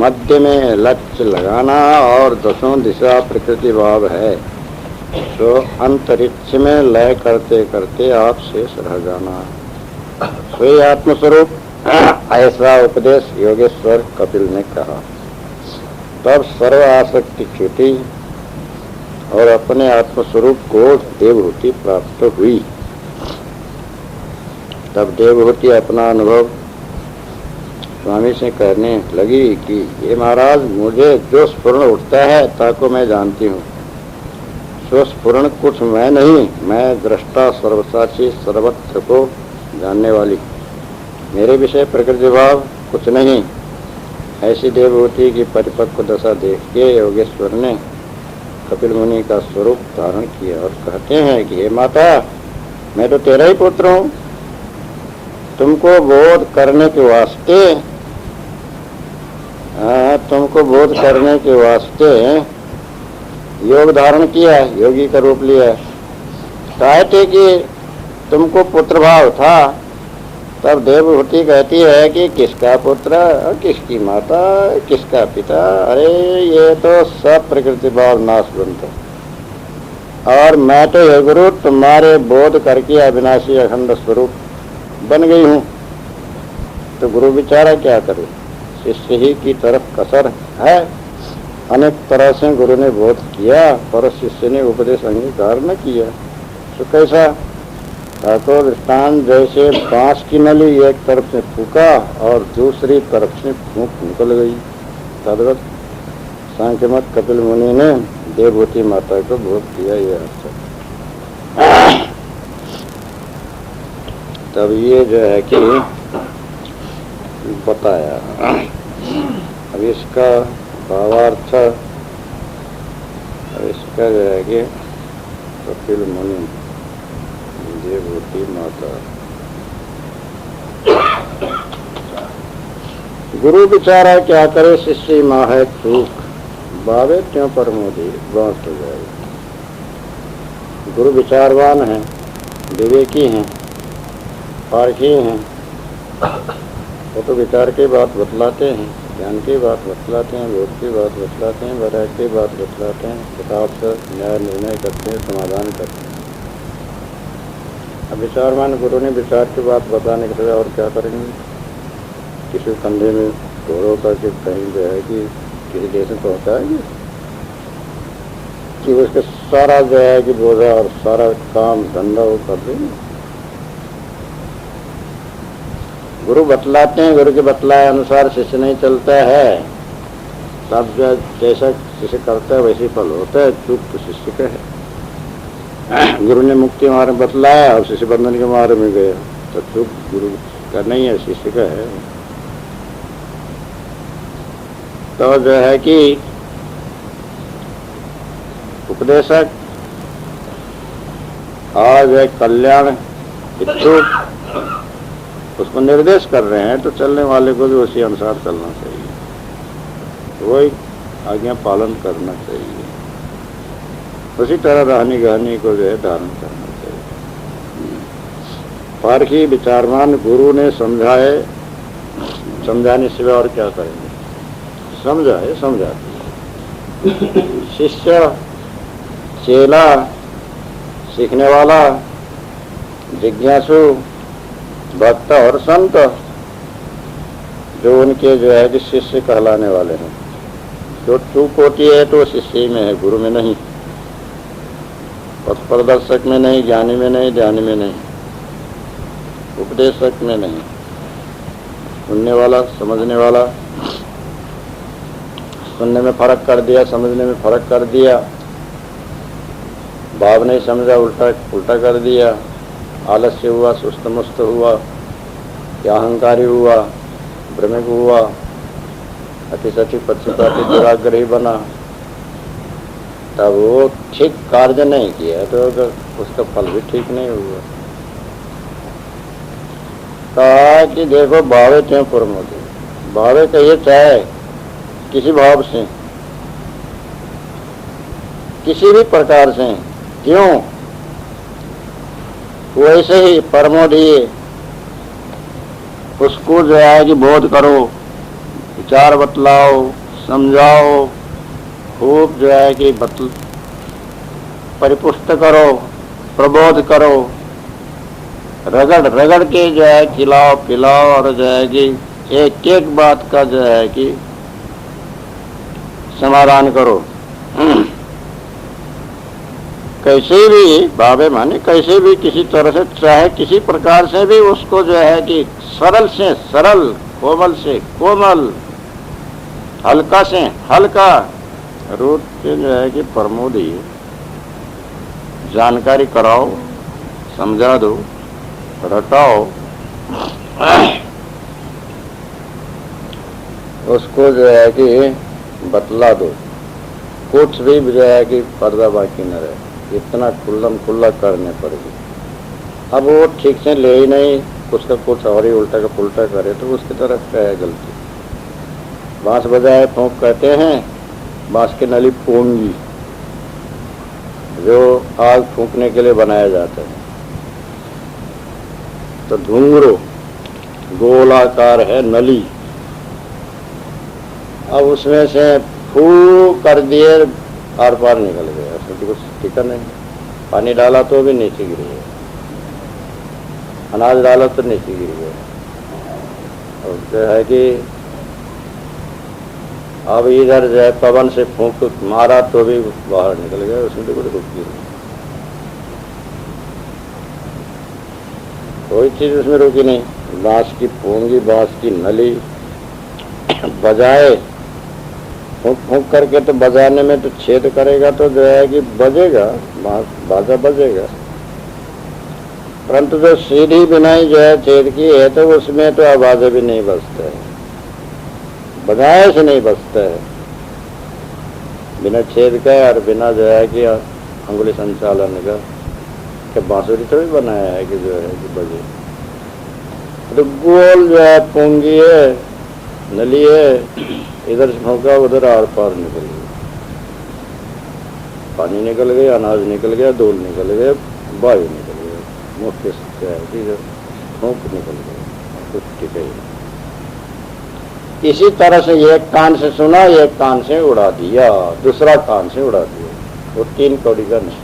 मध्य में लक्ष्य लगाना और दसों दिशा प्रकृति भाव है, तो अंतरिक्ष में लय करते करते आप शेष रह जाना। सोई आत्मस्वरूप, ऐसा उपदेश योगेश्वर कपिल ने कहा। तब सर्व आसक्ति छूटी और अपने आत्मस्वरूप को देवहूति प्राप्त हुई। तब देवहूति अपना अनुभव स्वामी से कहने लगी कि ये महाराज, मुझे जो स्फुरण उठता है ताको मैं जानती हूँ। सो स्फुरण कुछ मैं नहीं, मैं दृष्टा सर्वसाक्षी सर्वत्र को जानने वाली, मेरे विषय प्रकृति भाव कुछ नहीं। ऐसी देवहूति की परिपक्व दशा देख के योगेश्वर ने कपिल मुनि का स्वरूप धारण किया और कहते हैं कि हे माता, मैं तो तेरा ही पुत्र हूँ। तुमको बोध करने के वास्ते योग धारण किया, योगी का रूप लिया। कहते कि तुमको पुत्र भाव था। तब देवहूति कहती है कि किसका पुत्र, किसकी माता, किसका पिता? अरे ये तो सब प्रकृति भाव नाशवंत है। और मैं तो हे गुरु तुम्हारे बोध करके अविनाशी अखंड स्वरूप बन गई हूँ। तो गुरु बेचारा क्या करे, शिष्य ही की तरफ कसर है। अनेक तरह से गुरु ने बोध किया पर शिष्य ने उपदेश अंगीकार न किया। तो कैसा? ठाकुर दृष्टान जैसे बांस की नली एक तरफ से फूका और दूसरी तरफ से फूंक निकल गई। तद्वत सांख्य मत कपिल मुनि ने देवहूति माता को बोध किया। ये अर्थ तब ये जो है कि बताया। अब इसका भावार्थ, इसका जो है कि कपिल मुनि देवहूति माता, गुरु बेचारा क्या करे, शिष्य माँ है चूक, बावे त्यों पर मोदी बांस हो जाएगा। गुरु विचारवान है, विवेकी हैं, पारखी हैं, वो तो विचार की बात बतलाते हैं, ज्ञान की बात बतलाते हैं, बोध की बात बतलाते हैं, वैराग्य की बात बतलाते हैं, किताब से न्याय निर्णय करते हैं, समाधान करते हैं। अब विचारवान गुरु ने विचार की बात बताने के लिए और क्या करेंगे? किसी कंधे में घोड़ों करके कहीं जो है कि किसी देश में पहुँचाएंगे कि उसके सारा जो है कि बोझा और सारा काम धंधा वो कर देंगे। गुरु बतलाते हैं, गुरु के बतलाए अनुसार शिष्य नहीं चलता है, तब जो जैसा शिष्य करता है वैसे फल होता है। चूक तो शिष्य का है। गुरु ने मुक्ति मार्ग बतलाया और शिष्य बंधन के मार्ग में गया, तो चूक गुरु का नहीं है, शिष्य का है। तो जो है कि उपदेशक आज एक कल्याण इच्छुक उसको निर्देश कर रहे हैं, तो चलने वाले को भी उसी अनुसार चलना चाहिए, वही आज्ञा पालन करना चाहिए, उसी तरह रहनी गहनी को जो है धारण करना चाहिए। पारखी विचारवान गुरु ने समझाए, समझाने सिवा और क्या करेंगे? समझाए, समझाते। शिष्य, चेला, सीखने वाला, जिज्ञासु, भक्त और संत जो उनके जो है कि शिष्य कहलाने वाले हैं। जो चूक होती है तो शिष्य में है, गुरु में नहीं, पथ प्रदर्शक में नहीं, ज्ञानी में नहीं, ध्यानी में नहीं, उपदेशक में नहीं। सुनने वाला, समझने वाला, सुनने में फर्क कर दिया, समझने में फर्क कर दिया, भाव नहीं समझा, उल्टा कर दिया, आलस्य हुआ, सुस्त मुस्त हुआ, या अहंकारी हुआ, भ्रमिक हुआ, अतिशठी पक्षपाती दुराग्रही बना, तब वो ठीक कार्य नहीं किया तो उसका फल भी ठीक नहीं हुआ। कहा कि देखो भावे क्यों प्रमोद, भावे कहिए चाहे किसी भाव से, किसी भी प्रकार से, क्यों वैसे ही प्रमोद ही उसको जो है कि बोध करो, विचार बतलाओ, समझाओ, खूब जो है कि परिपुष्ट करो, प्रबोध करो, रगड़ रगड़ के जो है खिलाओ पिलाओ, और जो है कि एक एक बात का जो है कि समाधान करो। कैसे भी भावे माने कैसे भी किसी तरह से, चाहे किसी प्रकार से भी उसको जो है कि सरल से सरल, कोमल से कोमल, हल्का से हल्का रूप के जो है कि प्रमोदी जानकारी कराओ, समझा दो, रटाओ, उसको जो है कि बतला दो, कुछ भी जो है कि पर्दा बाकी न रहे, इतना खुल्लम खुल्ला करने पड़ेगी। अब वो ठीक से ले ही नहीं, कुछ का कुछ और ही उल्टा का पुल्टा करे तो उसकी तरफ क्या है गलती। बांस बजाए फूंक कहते हैं, बांस की नली पोंगी जो आग फूंकने के लिए बनाया जाता है। तो घुंघरू गोलाकार है नली, अब उसमें से फूंक कर दिए, आर पार निकल गया, उसमें तो कुछ टिका नहीं। पानी डाला तो भी नीचे गिर गया, अनाज डाला तो नीचे गिर गया। और जो है कि अब इधर जो है पवन से फूंक मारा तो भी बाहर निकल गया, उसमें तो कुछ रुक गई, कोई चीज उसमें रुकी नहीं। बांस की पोंगी, बांस की नली बजाए फूंक फूंक करके, तो बजाने में तो छेद करेगा तो जो है कि बजेगा, बाजा बजेगा। परंतु जो सीधी बिनाई जो है छेद की है तो उसमें तो आवाजें भी नहीं बजता है, बजाए से नहीं बजता है, बिना छेद का और बिना जो है कि अंगुली संचालन का। क्या बांसुरी तो भी बनाया है कि जो है कि बजे। तो गोल जो है पोंगी है, नली है, इधर से फूंका उधर आर पार निकल गया, पानी निकल गया, अनाज निकल गया, धूल निकल गया, वायु निकल गया, मुख्य सत्य है कि जो फूंक निकल गया, कुछ टिके ही नहीं। इसी तरह से एक कान से सुना, एक कान से उड़ा दिया, दूसरा कान से उड़ा दिया, वो 3 कौड़ी का नहीं।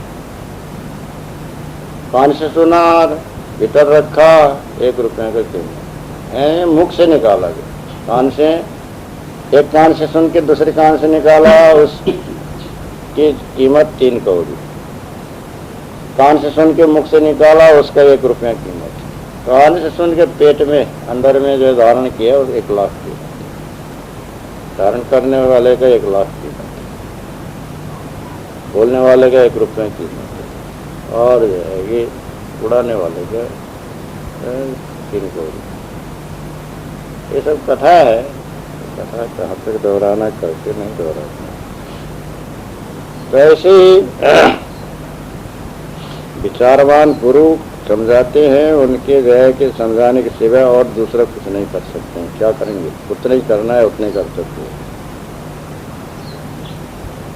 कान से सुना, भीतर रखा, 1 रुपये का कीमत है, मुख से निकाला गया, कान से, एक कान से सुन के दूसरे कान से निकाला, उसकी कीमत 3 कौड़ी। कान से सुन के मुख से निकाला, उसका 1 रुपया कीमत। कान से सुन के पेट में अंदर में जो धारण किया, 1 लाख की, धारण करने वाले का 1 लाख कीमत, बोलने वाले का 1 रुपया कीमत, और जो है कि उड़ाने वाले का 3 कौड़ी। ये सब कथा है, कथा कहाँ तक दोहराना, कैसे नहीं दोहराना। तो ऐसे ही विचारवान गुरु समझाते हैं, उनके जो है कि समझाने के सिवा और दूसरा कुछ नहीं कर सकते हैं। क्या करेंगे, उतना ही करना है, उतने कर सकते हैं।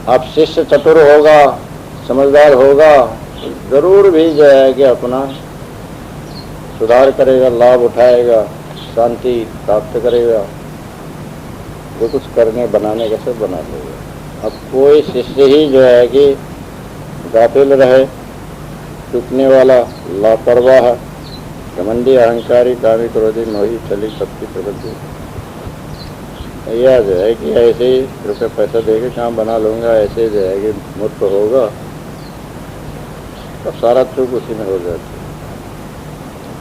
अब शिष्य चतुर होगा, समझदार होगा, जरूर भी जो है कि अपना सुधार करेगा, लाभ उठाएगा, शांति प्राप्त करेगा, जो कुछ करने बनाने का सब बना लेगा। अब कोई शिष्य ही जो है कि गाफिल रहे, चूकने वाला, लापरवाह, घमंडी, अहंकारी, कामी, क्रोधी, मोही, छली, शक्ति, प्रबुद्धि, यह जो है कि ऐसे ही रुपये पैसा देके काम बना लूँगा, ऐसे जो है कि मूर्ख होगा, तब सारा चूक उसी में हो जाती है।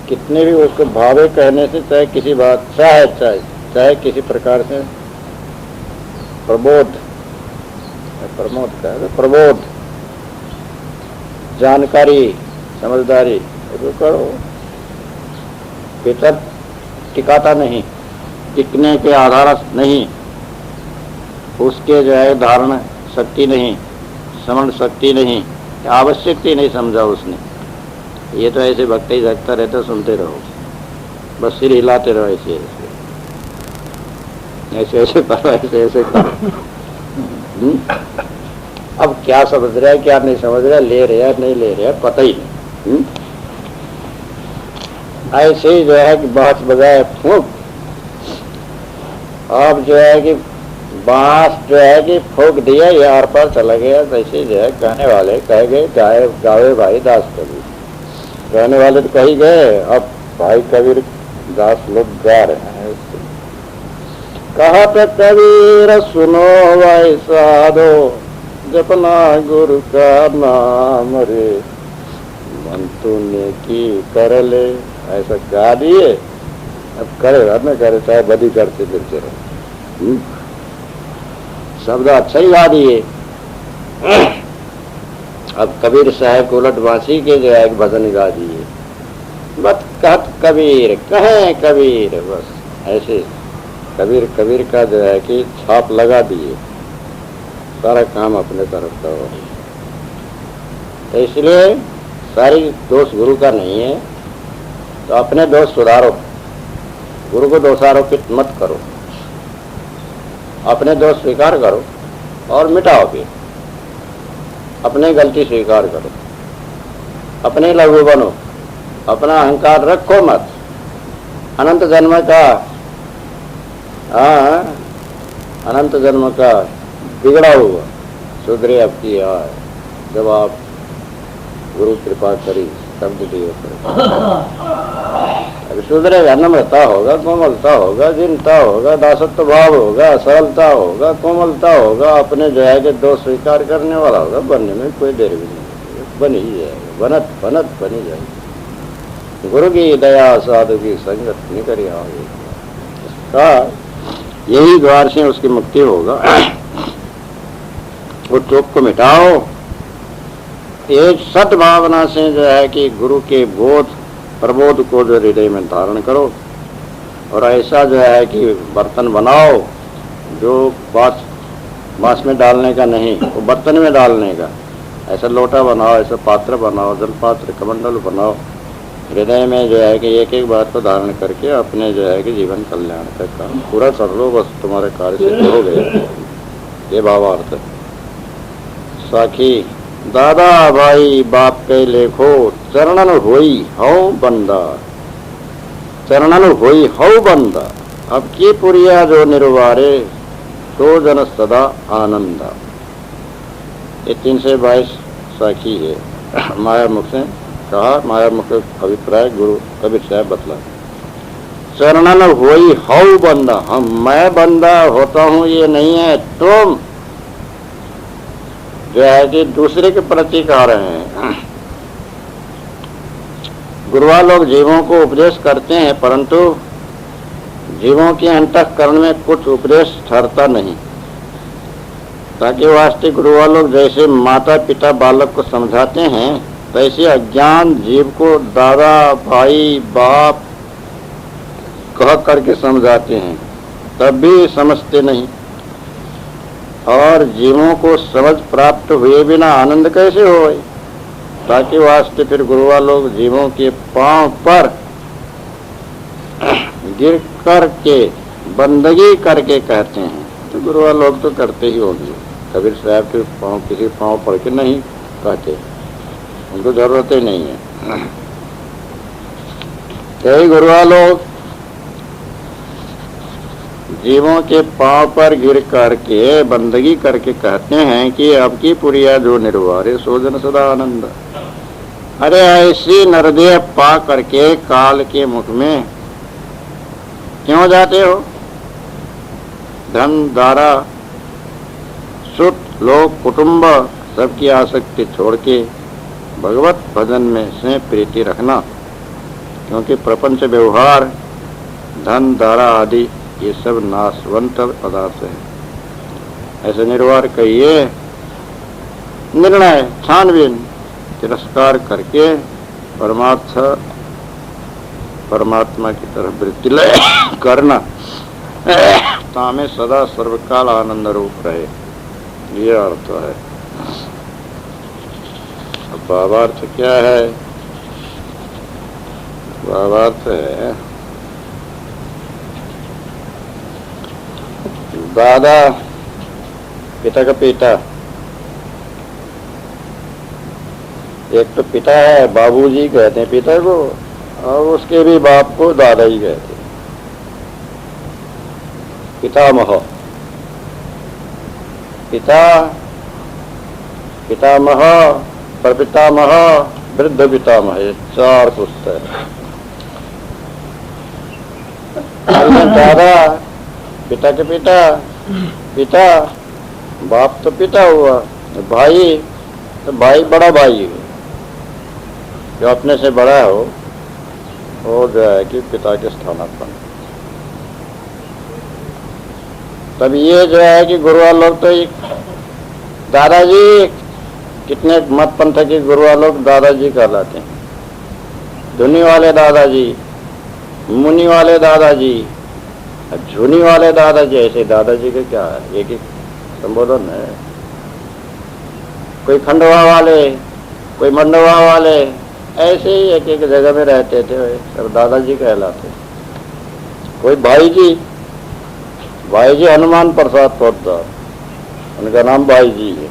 कितने भी उसको भावे कहने से, चाहे किसी बात, चाहे किसी प्रकार से प्रबोध प्रबोध, जानकारी, समझदारी तो करो, भीतर टिकाता नहीं, टिकने के आधार नहीं, उसके जो है धारण शक्ति नहीं, समझ शक्ति नहीं, आवश्यकता नहीं समझा उसने। ये तो ऐसे भक्ति ही झकता रहता, सुनते रहो, बस सिर हिलाते रहो, ऐसे ऐसे करो, ऐसे करो। अब क्या समझ रहा है, क्या नहीं समझ रहा है, ले रहा है नहीं ले रहा है, पता ही नहीं। ऐसे ही जो है कि बांस बजाए फूंक, अब जो है कि बांस जो है कि फूक दिया, ये आर पार चला गया। जैसे जो है कहने वाले कह गए, गावे भाई दास कबीर, कहने वाले तो कही गए, अब भाई कबीर दास लोग गा रहे हैं। कहत कबीर सुनो भाई साधो, जपना गुरु का नाम रे, मन तूने की कर ले। ऐसा गा दिए, अब करे न करे, चाहे बदी करते फिरते रहो। शब्द अच्छा ही गा दिए। अब कबीर साहब को उलट बांसी के जो है भजन गा दिए। मत कहत कबीर, कहें कबीर, बस ऐसे कबीर कबीर का जो है कि छाप लगा दिए, सारा काम अपने तरफ का हो। तो इसलिए सारी दोष गुरु का नहीं है, तो अपने दोष सुधारो, गुरु को दोषारोपित मत करो, अपने दोष स्वीकार करो और मिटाओ फिर, अपने गलती स्वीकार करो, अपने लघु बनो, अपना अहंकार रखो मत। अनंत जन्म का अनंत जन्म का बिगड़ा हुआ सुधरे अब की जब आप गुरु कृपा करी शब्द दिए। अभी सुधरेगा, नम्रता होगा, कोमलता होगा, दीनता होगा, दासत्व भाव होगा, सरलता होगा, कोमलता होगा, अपने जो है कि दोष स्वीकार करने वाला होगा, बनने में कोई देर भी नहीं, बन ही जाएगा, बनत बनत बनी जाएगी। गुरु की दया साधु की संगत नहीं करी आओगे, इसका यही द्वार से उसकी मुक्ति होगा। वो टोक को मिटाओ, एक सत भावना से जो है कि गुरु के बोध प्रबोध को जो हृदय में धारण करो, और ऐसा जो है कि बर्तन बनाओ जो बांस में डालने का नहीं, वो बर्तन में डालने का। ऐसा लोटा बनाओ, ऐसा पात्र बनाओ, जल पात्र कमंडल बनाओ, हृदय में जो है कि एक एक बात को धारण करके अपने जो है कि जीवन कल्याण का काम पूरा कर लो, बस तुम्हारे कार्य से हो गए। ये भावार्थ। साखी दादा भाई बाप के लेखो, चरणन होई हौ बंदा, चरणन होई हौ बंदा, अब की पुरिया जो निर्वारे, तो जन सदा आनंदा। ये 322 साखी है। माया मुख से कहा, माया मुख अभिप्राय गुरु कबीर साहब बतला। चरणन होई हौ बंदा, हम मैं बंदा होता हूँ ये नहीं है, तुम जो है कि दूसरे के प्रति कह रहे हैं। गुरुआ लोग जीवों को उपदेश करते हैं, परंतु जीवों के अंतःकरण में कुछ उपदेश ठहरता नहीं, ताकि वास्तविक गुरुआ लोग जैसे माता पिता बालक को समझाते हैं, वैसे अज्ञान जीव को दादा भाई बाप कह करके समझाते हैं, तब भी समझते नहीं। और जीवों को समझ प्राप्त हुए बिना आनंद कैसे हो, ताकि वास्ते फिर गुरुआ लोग जीवों के पांव पर गिर करके बंदगी करके कहते हैं। तो गुरुआ लोग तो करते ही होंगे, कबीर साहब के पांव किसी पांव पड़ के नहीं कहते, उनको जरूरत ही नहीं है। कई गुरुआ लोग जीवों के पांव पर गिर करके बंदगी करके कहते हैं कि अब की पुरिया जो निर्वारे, सो जन सदा आनंद। अरे ऐसी नरदेह पा करके काल के मुख में क्यों जाते हो? धन दारा सुख लोक कुटुंब सबकी आसक्ति छोड़ के भगवत भजन में स्नेह प्रीति रखना, क्योंकि प्रपंच व्यवहार धन दारा आदि ये सब नाशवंत पदार्थ है। ऐसे निर्वार कहिए, निर्णय छानबीन तिरस्कार करके परमात्मा की तरफ वृत्ति करना, तामे सदा सर्वकाल आनंद रूप रहे, ये अर्थ है। अब भावार्थ क्या है? भावार्थ है दादा पिता का पिता, एक तो पिता है बाबूजी कहते हैं पिता को, और उसके भी बाप को दादा ही कहते हैं। पितामह, पिता, पितामह, प्रपितामह, वृद्ध पितामह, ये 4 पुस्तक है। दादा पिता के पिता, पिता बाप तो पिता हुआ, भाई तो भाई बड़ा भाई हो, जो अपने से बड़ा हो वो जो है कि पिता के स्थानापन्न। तब ये जो है कि गुरुआ लोग तो दादाजी, कितने मत पंथ के गुरुआ लोग दादाजी कहलाते हैं। धुनी वाले दादाजी, मुनि वाले दादाजी, झुनी वाले दादाजी, ऐसे दादाजी के क्या है, एक ही संबोधन है। कोई खंडवा वाले, कोई मंडवा वाले, ऐसे ही एक एक जगह में रहते थे, सब दादाजी कहलाते। कोई भाई जी, भाई जी हनुमान प्रसाद पोद्दार, उनका नाम भाई जी है।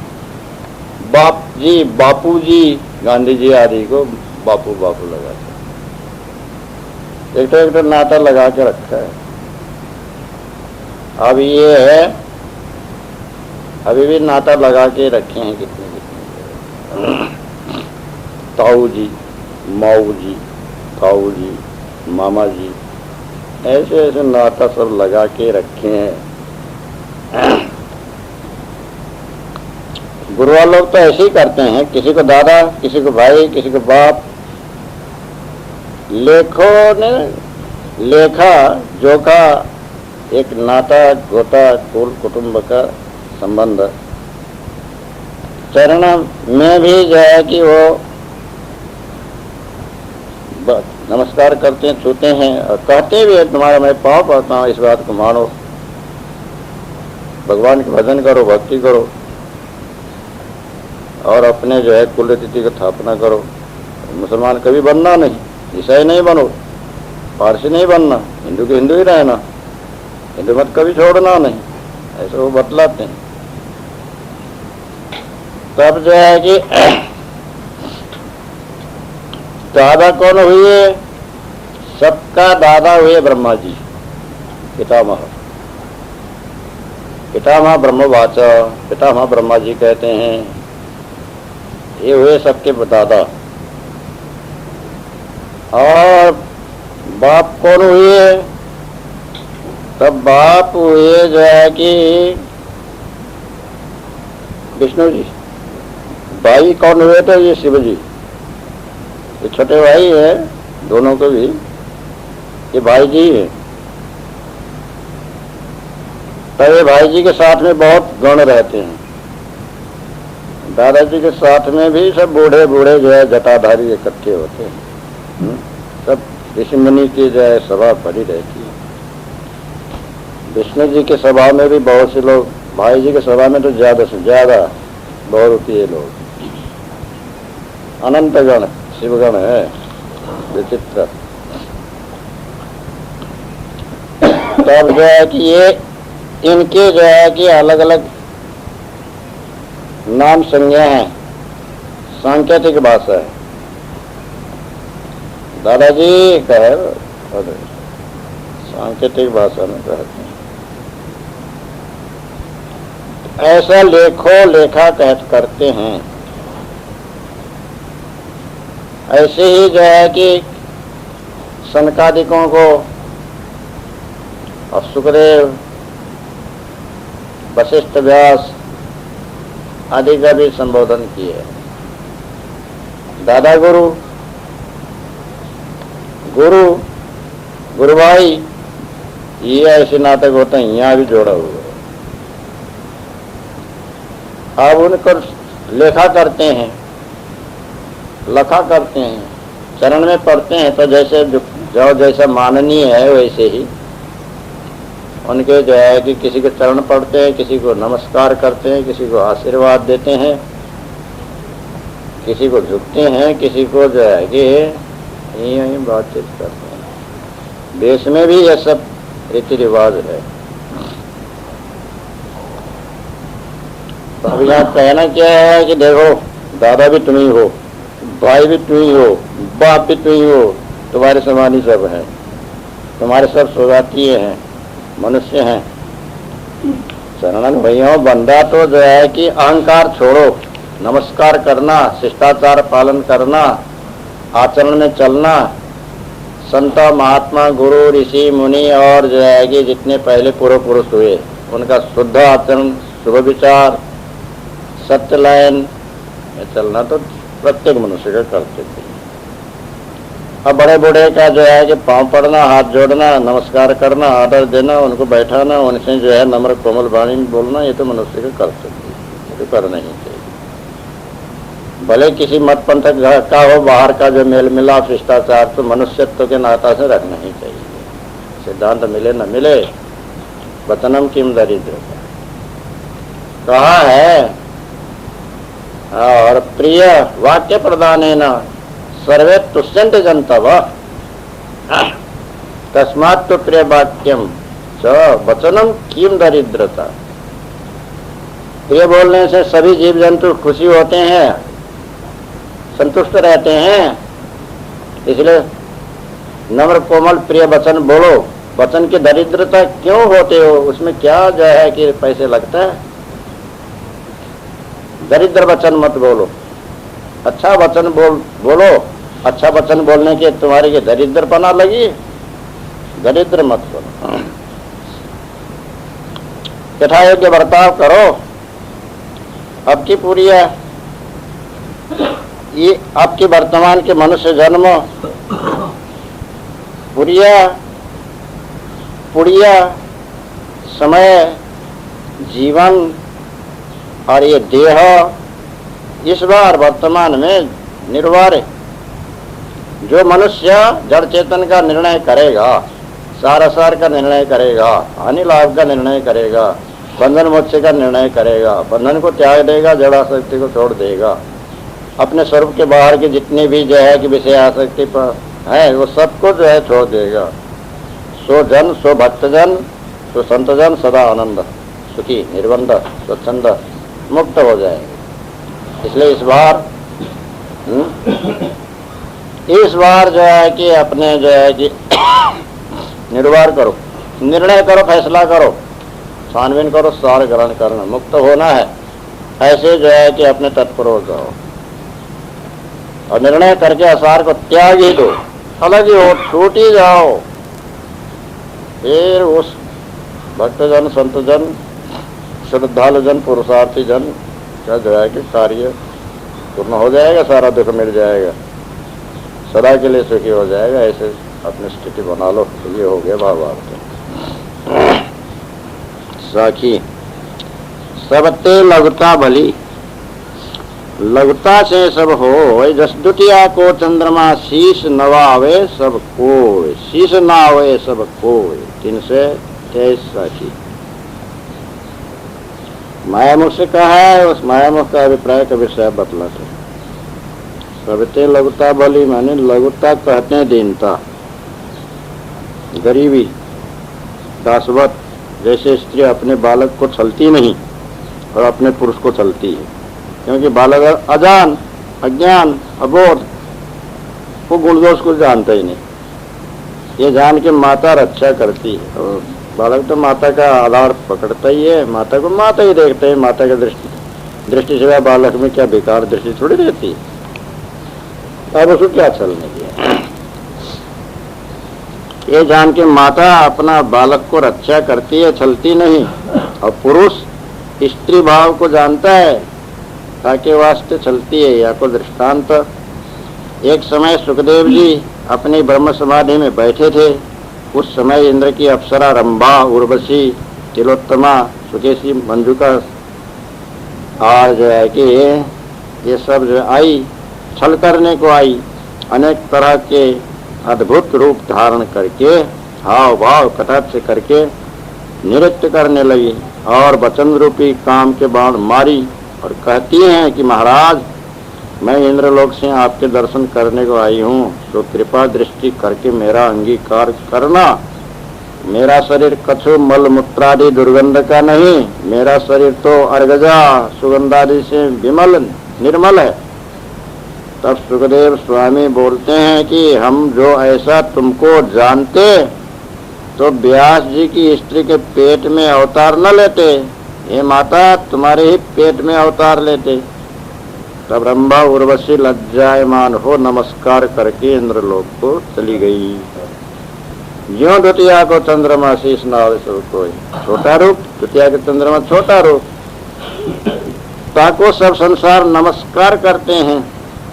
बाप जी, बापू जी, गांधी जी आदि को बापू बापू लगाते, एक तो नाता लगा के रखा है। अब ये है, अभी भी नाता लगा के रखे हैं कितने कितने। ताऊ जी, माऊ जी, ताऊ जी, मामा जी, ऐसे ऐसे नाता सब लगा के रखे हैं। गुरुआ लोग तो ऐसे ही करते हैं, किसी को दादा, किसी को भाई, किसी को बाप। लेखों ने लेखा जोखा एक नाता गोता कुल कुटुंब का संबंध। चरण में भी जो है कि वो नमस्कार करते हैं, छूते हैं और कहते भी है तुम्हारा मैं पाँव पड़ता हूँ, इस बात को मानो, भगवान के भजन करो, भक्ति करो और अपने जो है कुल तिथि की स्थापना करो। मुसलमान कभी बनना नहीं, ईसाई नहीं बनो, पारसी नहीं बनना, हिंदू के हिंदू ही रहना, हिंदू मत कभी छोड़ना नहीं, ऐसे वो बतलाते हैं। तब जो है कि दादा कौन हुए, सबका दादा हुए ब्रह्मा जी, पितामह। पितामह ब्रह्मवाचा, पितामह ब्रह्मा जी कहते हैं, ये हुए सबके दादा। और बाप कौन हुए, तब बाप हुए जो है कि विष्णु जी। भाई कौन हुए, तो ये शिव जी, ये छोटे भाई है दोनों को भी, ये भाई जी है। तो ये भाई जी के साथ में बहुत गण रहते हैं। दादाजी के साथ में भी सब बूढ़े बूढ़े जो है जटाधारी इकट्ठे होते हैं। सब ऋषि मुनि की जो है सभा भरी रहती है। विष्णु जी के सभा में भी बहुत से लोग, भाई जी के सभा में तो ज्यादा से ज्यादा बहुरूपीय लोग, अनंत गण शिवगण है, विचित्र। तब जो है कि ये इनके जो है कि अलग अलग नाम संज्ञा है, सांकेतिक भाषा है। दादाजी कहे सांकेतिक भाषा में कहते हैं। ऐसा लेखो लेखा कहत करते हैं। ऐसे ही जो है कि सनकादिकों को और सुखदेव, वशिष्ठ, व्यास आदि का भी संबोधन किए। दादा गुरु, गुरु गुरु भाई, ये ऐसे नाटक होते हैं, यहाँ भी जोड़ा हुआ है। अब उनको लेखा करते हैं, लखा करते हैं, चरण में पढ़ते हैं, तो जैसे जो जैसा माननीय है वैसे ही उनके जो है कि किसी के चरण पढ़ते हैं, किसी को नमस्कार करते हैं, किसी को आशीर्वाद देते हैं, किसी को झुकते हैं, किसी को जो है कि यही बातचीत करते हैं। देश में भी यह सब रीति रिवाज है। तो अब यहाँ कहना क्या है कि देखो, दादा भी तुम ही हो, भाई भी तुम ही हो, बाप भी तुम ही हो, तुम्हारे समान ही सब है, तुम्हारे सब स्वजातीय हैं, मनुष्य हैं, शरणन भैया बंदा तो जो है कि अहंकार छोड़ो, नमस्कार करना, शिष्टाचार पालन करना, आचरण में चलना, संत महात्मा गुरु ऋषि मुनि और जो है कि जितने पहले पूर्व पुरुष हुए उनका शुद्ध आचरण, शुभ विचार, सत्य लाइन में चलना तो प्रत्येक मनुष्य का कर्तव्य है। अब बड़े बूढ़े का जो है कि पांव पड़ना, हाथ जोड़ना, नमस्कार करना, आदर देना, उनको बैठाना, उनसे जो है नम्र कोमल वाणी बोलना, ये तो मनुष्य का कर्तव्य है, ये तो करना ही चाहिए। भले किसी मत पंथ का हो, बाहर का जो मेल मिलाप शिष्टाचार तो मनुष्यत्व के नाता से रखना ही चाहिए। सिद्धांत मिले न मिले, वचनम किम दरिद्र कहा है। और प्रिय वाक्य प्रदान है न सर्वे तुष्यंत जनतव तस्मात् तो प्रिय वाक्यम च वचनम किम दरिद्रता। प्रिय बोलने से सभी जीव जंतु खुशी होते हैं, संतुष्ट रहते हैं, इसलिए नम्र कोमल प्रिय वचन बोलो। वचन की दरिद्रता क्यों होते हो, उसमें क्या जो है कि पैसे लगता है। दरिद्र वचन मत बोलो, अच्छा वचन बोलो। अच्छा वचन बोलने के तुम्हारी दरिद्रपना लगी, दरिद्र मत बोलो। यथा योग्य बर्ताव करो। अब की पूरी है ये आपके वर्तमान के मनुष्य जन्म पुड़िया समय जीवन और ये देह इस बार वर्तमान में निर्वार है। जो मनुष्य जड़ चेतन का निर्णय करेगा, सार का निर्णय करेगा, हानि लाभ का निर्णय करेगा, बंधन मोक्ष का निर्णय करेगा, बंधन को त्याग देगा, जड़ आसक्ति को छोड़ देगा, अपने स्वरूप के बाहर के जितने भी जो है कि विषय आसक्ति पर है वो सबको जो है छोड़ देगा। सो जन सो भक्तजन सो संतजन सदा आनंद सुखी निर्बंध स्वच्छंद मुक्त हो जाएगा। इसलिए इस बार जो है कि अपने जो है कि निर्वार करो, निर्णय करो, फैसला करो, छानबीन करो, सार ग्रहण करना, मुक्त होना है। ऐसे जो है कि अपने तत्पर हो जाओ और निर्णय करके असार को त्याग ही दो, अलग ही हो, छूट ही जाओ। फिर उस भक्तजन संतजन श्रद्धालु जन पुरुषार्थी जन का जो है कि कार्य पूर्ण हो जाएगा, सारा दुख मिल जाएगा, सदा के लिए सुखी हो जाएगा। ऐसे अपनी स्थिति बना लो। तो ये हो गया भावार्थ। साखी सबते लघुता भली, लघुता से सब हो जस दुतिया को चंद्रमा शीश नवावे सब कोय, शीश नावे सब कोय, 323 साखी। मायामुख से कहा है, उस मायामुख का अभिप्राय का विषय बतलाते। सबते लघुता भली माने लघुता कहते हैं दीनता, गरीबी, दासवत। जैसे स्त्री अपने बालक को छलती नहीं और अपने पुरुष को छलती है, क्योंकि बालक अजान अज्ञान अबोध, वो गुण दोष को जानता ही नहीं। ये जान के माता रक्षा करती है और बालक तो माता का आधार पकड़ता ही है, माता को माता ही देखते हैं। माता की दृष्टि से बालक में क्या बेकार दृष्टि थोड़ी रहती है, अब उसको क्या छलने दिया। ये जान के माता अपना बालक को रक्षा करती है, छलती नहीं। और पुरुष स्त्री भाव को जानता है, ताकि वास्ते चलती है। या को दृष्टांत, एक समय सुखदेव जी अपनी ब्रह्म समाधि में बैठे थे। उस समय इंद्र की अप्सरा रंभा, उर्वशी, तिलोत्तमा, सुकेशी, मंजुका और जो है कि ये सब जो आई, छल करने को आई। अनेक तरह के अद्भुत रूप धारण करके, हाव भाव कटाक्ष करके नृत्य करने लगी और वचन रूपी काम के बाण मारी और कहती हैं कि महाराज, मैं इंद्रलोक से आपके दर्शन करने को आई हूँ, तो कृपा दृष्टि करके मेरा अंगीकार करना। मेरा शरीर कछु मल मूत्रादि दुर्गंध का नहीं, मेरा शरीर तो अर्गजा सुगंधादि से विमल निर्मल है। तब सुखदेव स्वामी बोलते हैं कि हम जो ऐसा तुमको जानते तो व्यास जी की स्त्री के पेट में अवतार न लेते, हे माता तुम्हारे ही पेट में अवतार लेते। तब रंभा उर्वशी लज्जायमान हो नमस्कार करके इंद्रलोक को चली गई। ज्यों द्वितीया को चंद्रमा शीश नाव कोई छोटा रूप, द्वितीया के चंद्रमा छोटा रूप, ताको सब संसार नमस्कार करते हैं।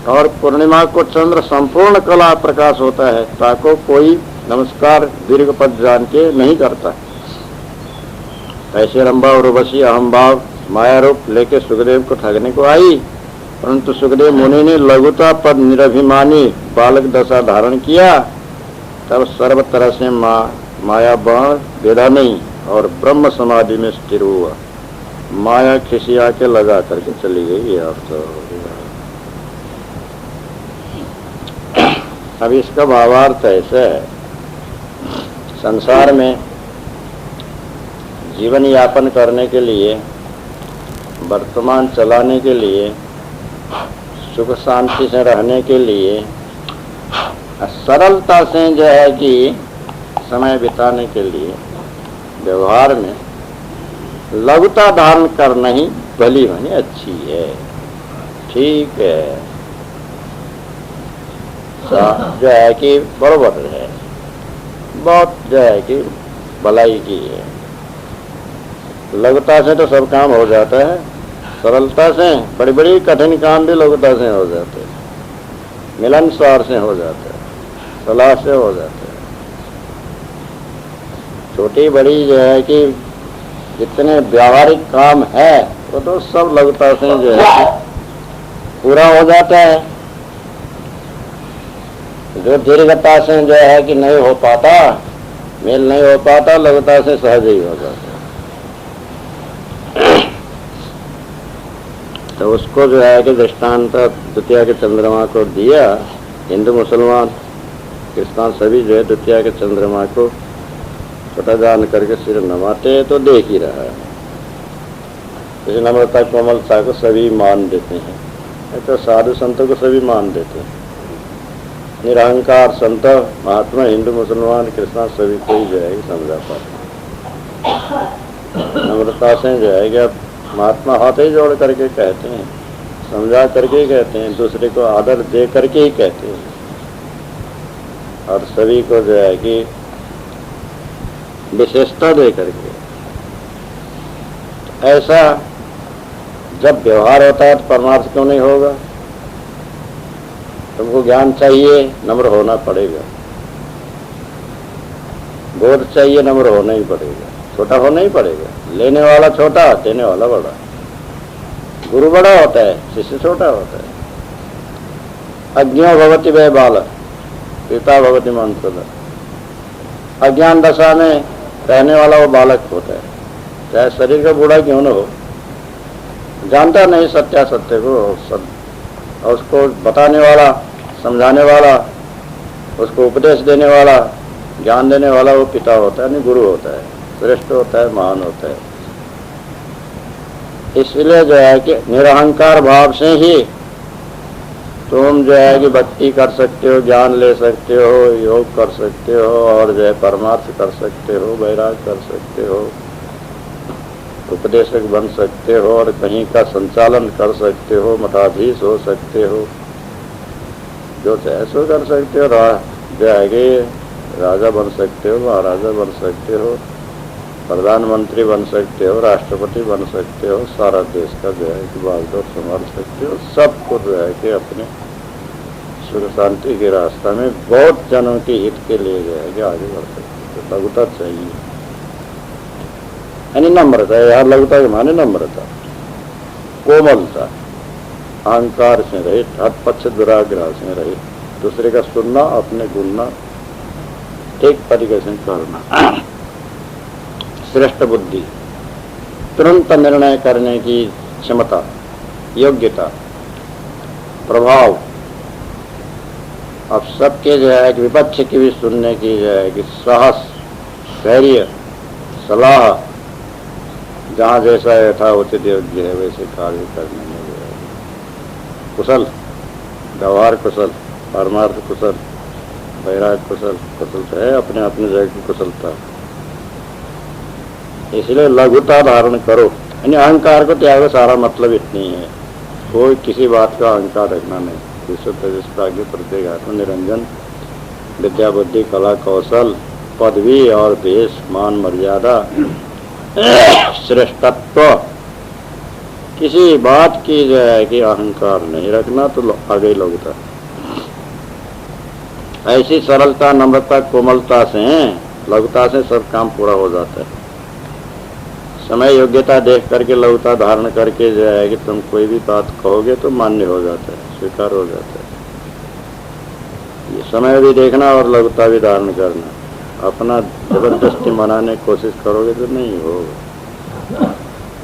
और पूर्णिमा को चंद्र संपूर्ण कला प्रकाश होता है, ताको कोई नमस्कार दीर्घ पद जान के नहीं करता। ऐसे रंभा और उर्वशी अहमभाव माया रूप लेके सुखदेव को ठगने को आई, परंतु सुखदेव मुनि ने लघुता पद निरभिमानी बालक दशा धारण किया। तब सर्व तरह से माया बाण बेधा नहीं और ब्रह्म समाधि में स्थिर हुआ। माया खिसिया के लगा करके चली गई। अर्थ अब इसका भावार्थ ऐसा है, संसार में जीवन यापन करने के लिए, वर्तमान चलाने के लिए, सुख शांति से रहने के लिए, सरलता से जो है कि समय बिताने के लिए व्यवहार में लघुता धारण करना ही भली मानी अच्छी है, ठीक है, जो है कि बराबर है, बहुत जो है कि भलाई की है। लघुता से तो सब काम हो जाता है, सरलता से बड़ी बड़ी कठिन काम भी लघुता से हो जाते हैं, मिलनसार से हो जाते हैं, सलाह से हो जाते हैं। छोटी बड़ी जो है कि जितने व्यावहारिक काम है वो तो सब लघुता से जो है कि पूरा हो जाता है। जो दीर्घता से जो है कि नहीं हो पाता, मेल नहीं हो पाता, लघुता से सहज ही हो जाता है। तो उसको जो है कि दृष्टांत द्वितीया के चंद्रमा को दिया। हिंदू मुसलमान क्रिस्तान सभी जो है द्वितीया के चंद्रमा को छोटा जान करके सिर नवाते हैं, तो देख ही रहा है। इस नम्रता कोमलता को सभी मान देते हैं, तो साधु संतों को सभी मान देते हैं। निरहंकार संत महात्मा हिंदू मुसलमान क्रिस्तान सभी को ही जो है समझा पाते। नम्रता से जो है कि महात्मा हाथ ही जोड़ करके कहते हैं, समझा करके ही कहते हैं, दूसरे को आदर दे करके ही कहते हैं, और सभी को जो है कि विशेषता दे करके। ऐसा जब व्यवहार होता है तो परमार्थ क्यों नहीं होगा? तुमको ज्ञान चाहिए, नम्र होना पड़ेगा, बोध चाहिए, नम्र होना ही पड़ेगा, छोटा होना ही पड़ेगा। लेने वाला छोटा, देने वाला बड़ा। गुरु बड़ा होता है, शिष्य छोटा होता है। अज्ञो भवति वै बालक, पिता भवति मंत्र। अज्ञान दशा में रहने वाला वो बालक होता है, चाहे शरीर का बूढ़ा क्यों न हो, जानता नहीं सत्यासत्य को, और उसको बताने वाला, समझाने वाला, उसको उपदेश देने वाला, ज्ञान देने वाला वो पिता होता है, नहीं गुरु होता है, श्रेष्ठ होता है, महान होता है। इसलिए जो है कि निरहंकार भाव से ही तुम जो है कि भक्ति कर सकते हो, ज्ञान ले सकते हो, योग कर सकते हो, और जो है परमार्थ कर सकते हो, वैराग कर सकते हो, उपदेशक बन सकते हो, और कहीं का संचालन कर सकते हो, मठाधीश हो सकते हो, जो चाहे सो कर सकते हो, जो है कि राजा बन सकते हो, महाराजा बन सकते हो, प्रधानमंत्री बन सकते हो, राष्ट्रपति बन सकते हो, सारा देश का जो है कि बागडोर संभाल सकते हो। सबको जो है कि अपने सुख शांति के रास्ता में बहुत जनों के हित के लिए जो है कि आगे बढ़ सकते हो। लघुता चाहिए, यानी नम्रता। यार लघुता के माने नम्रता, कोमलता, अहंकार से रहित, हठ पक्ष दुराग्रह से रहित, दूसरे का सुनना, अपने गुणना, ठीक तरीके से करना, श्रेष्ठ बुद्धि, तुरंत निर्णय करने की क्षमता, योग्यता, प्रभाव, अब सबके जो है कि विपक्ष की भी सुनने की जो है कि साहस, धैर्य, सलाह, जहाँ जैसा यथाउचित योग्य है वैसे कार्य करने में जो है कुशल, व्यवहार कुशल, परमार्थ कुशल, वैराग कुशल, कुशल तो है अपने अपने जगह की कुशलता। इसलिए लघुता धारण करो। यानी अहंकार को त्यागो, सारा मतलब इतनी है, कोई किसी बात का अहंकार रखना नहीं। विश्व तेजस प्राज्ञ प्रत्येक आत्म निरंजन, विद्या बुद्धि कला कौशल पदवी और देश मान मर्यादा श्रेष्ठत्व, किसी बात की जो है कि अहंकार नहीं रखना तो आगे लगता। ऐसी सरलता नम्रता कोमलता से लघुता से सब काम पूरा हो जाता है। समय योग्यता देख करके लघुता धारण करके जो है कि तुम कोई भी बात कहोगे तो मान्य हो जाता है, स्वीकार हो जाता है। ये समय भी देखना और लघुता भी धारण करना। अपना जबरदस्ती मनाने की कोशिश करोगे तो नहीं होगा।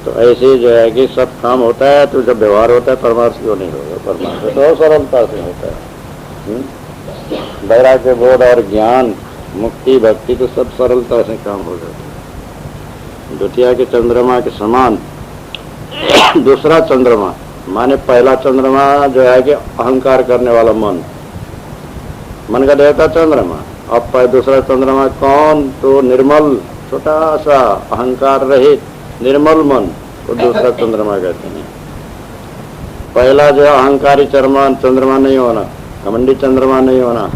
तो ऐसे जो है कि सब काम होता है, तो जब व्यवहार होता है परमार्थ क्यों नहीं होगा? परमार्थ तो सरलता से होता है। वैराग्य बोध और ज्ञान मुक्ति भक्ति तो सब सरलता से काम हो जाता है। द्वितीया के चंद्रमा के समान दूसरा चंद्रमा, माने पहला चंद्रमा जो है कि अहंकार करने वाला मन का देवता चंद्रमा। अब दूसरा चंद्रमा कौन? तो निर्मल, छोटा सा अहंकार रहित निर्मल मन को दूसरा चंद्रमा कहते हैं। पहला जो अहंकारी चंद्रमा नहीं होना, घमंडी चंद्रमा नहीं होना,